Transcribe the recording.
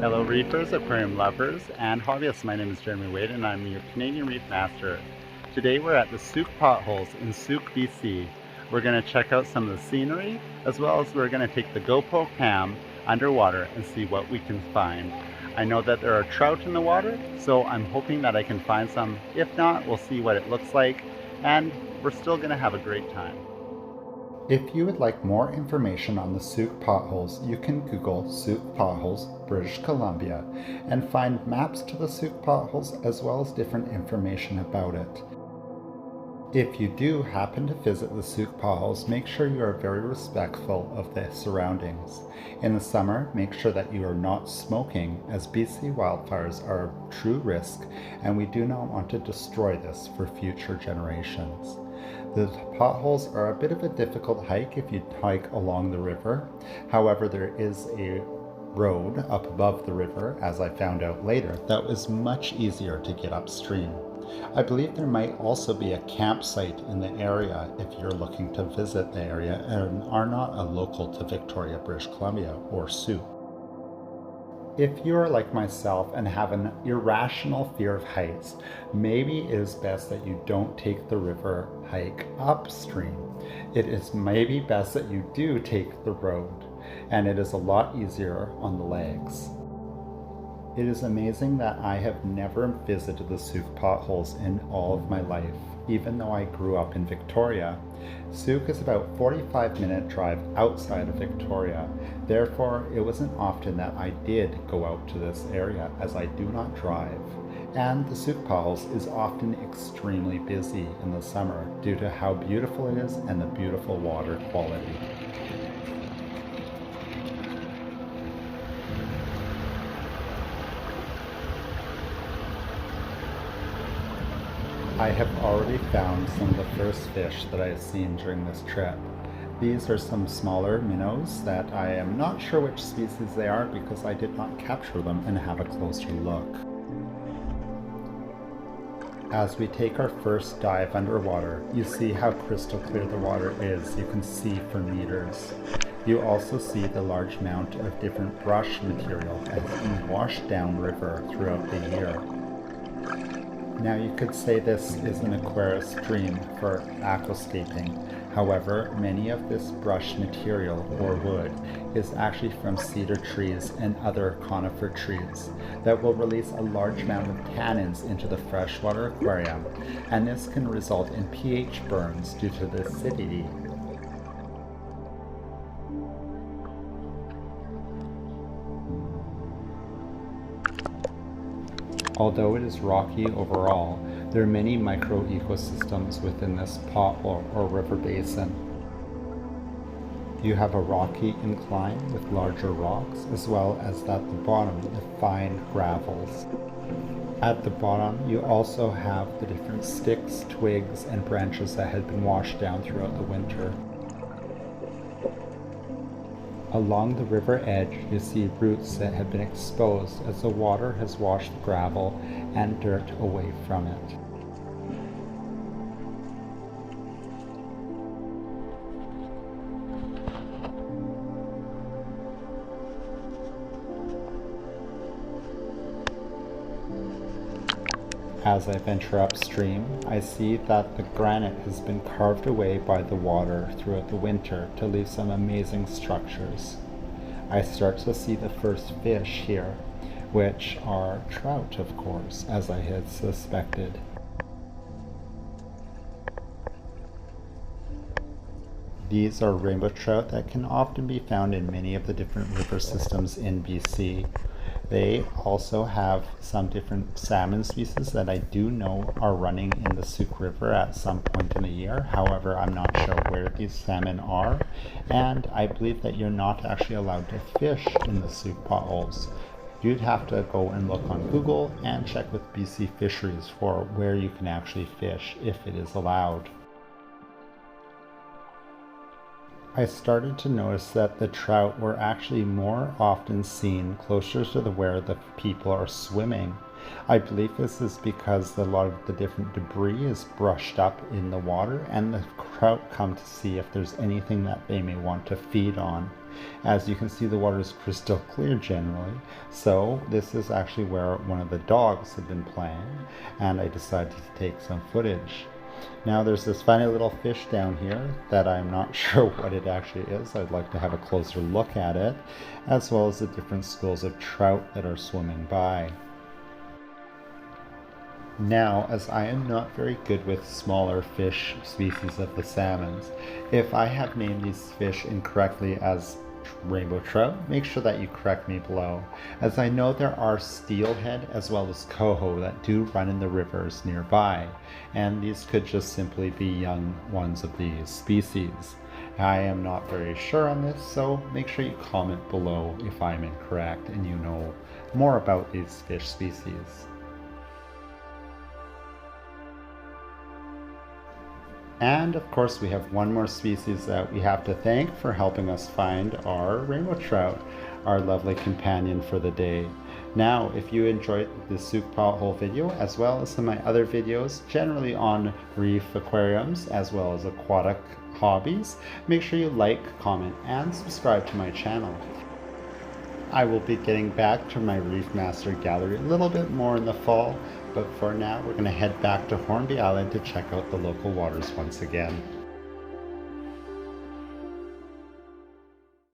Hello reefers, aquarium lovers, and hobbyists. My name is Jeremy Wade and I'm your Canadian Reef Master. Today we're at the Sooke Potholes in Sooke, BC. We're going to check out some of the scenery, as well as we're going to take the GoPro cam underwater and see what we can find. I know that there are trout in the water, so I'm hoping that I can find some. If not, we'll see what it looks like, and we're still going to have a great time. If you would like more information on the Sooke Potholes, you can Google Sooke Potholes, British Columbia, and find maps to the Sooke Potholes as well as different information about it. If you do happen to visit the Sooke Potholes, make sure you are very respectful of the surroundings. In the summer, make sure that you are not smoking, as BC wildfires are a true risk and we do not want to destroy this for future generations. The potholes are a bit of a difficult hike if you hike along the river. However, there is a road up above the river, as I found out later, that was much easier to get upstream. I believe there might also be a campsite in the area if you're looking to visit the area and are not a local to Victoria, British Columbia or Sooke. If you are like myself and have an irrational fear of heights, maybe it is best that you don't take the river hike upstream. It is maybe best that you do take the road, and it is a lot easier on the legs. It is amazing that I have never visited the Sooke Potholes in all of my life, even though I grew up in Victoria. Sooke is about a 45-minute drive outside of Victoria. Therefore, it wasn't often that I did go out to this area, as I do not drive. And the Sooke Potholes is often extremely busy in the summer due to how beautiful it is and the beautiful water quality. I have already found some of the first fish that I have seen during this trip. These are some smaller minnows that I am not sure which species they are because I did not capture them and have a closer look. As we take our first dive underwater, you see how crystal clear the water is. You can see for meters. You also see the large amount of different brush material that has been washed downriver throughout the year. Now you could say this is an aquarius stream for aquascaping. However, many of this brush material or wood is actually from cedar trees and other conifer trees that will release a large amount of tannins into the freshwater aquarium, and this can result in pH burns due to the acidity. Although it is rocky overall, there are many micro-ecosystems within this pothole or river basin. You have a rocky incline with larger rocks, as well as at the bottom the fine gravels. At the bottom you also have the different sticks, twigs, and branches that had been washed down throughout the winter. Along the river edge, you see roots that have been exposed as the water has washed the gravel and dirt away from it. As I venture upstream, I see that the granite has been carved away by the water throughout the winter to leave some amazing structures. I start to see the first fish here, which are trout, of course, as I had suspected. These are rainbow trout that can often be found in many of the different river systems in BC. They also have some different salmon species that I do know are running in the Sooke River at some point in the year. However, I'm not sure where these salmon are, and I believe that you're not actually allowed to fish in the Sooke Potholes. You'd have to go and look on Google and check with BC Fisheries for where you can actually fish if it is allowed. I started to notice that the trout were actually more often seen closer to where the people are swimming, I believe this is because a lot of the different debris is brushed up in the water and the trout come to see if there's anything that they may want to feed on. As you can see, the water is crystal clear generally, so this is actually where one of the dogs had been playing, and I decided to take some footage. Now there's this funny little fish down here that I'm not sure what it actually is. I'd like to have a closer look at it, as well as the different schools of trout that are swimming by. Now, as I am not very good with smaller fish species of the salmons, if I have named these fish incorrectly as rainbow trout, make sure that you correct me below, as I know there are steelhead as well as coho that do run in the rivers nearby, and these could just simply be young ones of these species. I am not very sure on this, so make sure you comment below if I'm incorrect and you know more about these fish species. And of course we have one more species that we have to thank for helping us find our rainbow trout, our lovely companion for the day. Now, if you enjoyed the Sooke Pothole video, as well as some of my other videos, generally on reef aquariums, as well as aquatic hobbies, make sure you like, comment, and subscribe to my channel. I will be getting back to my Reef Master gallery a little bit more in the fall, but for now we're going to head back to Hornby Island to check out the local waters once again.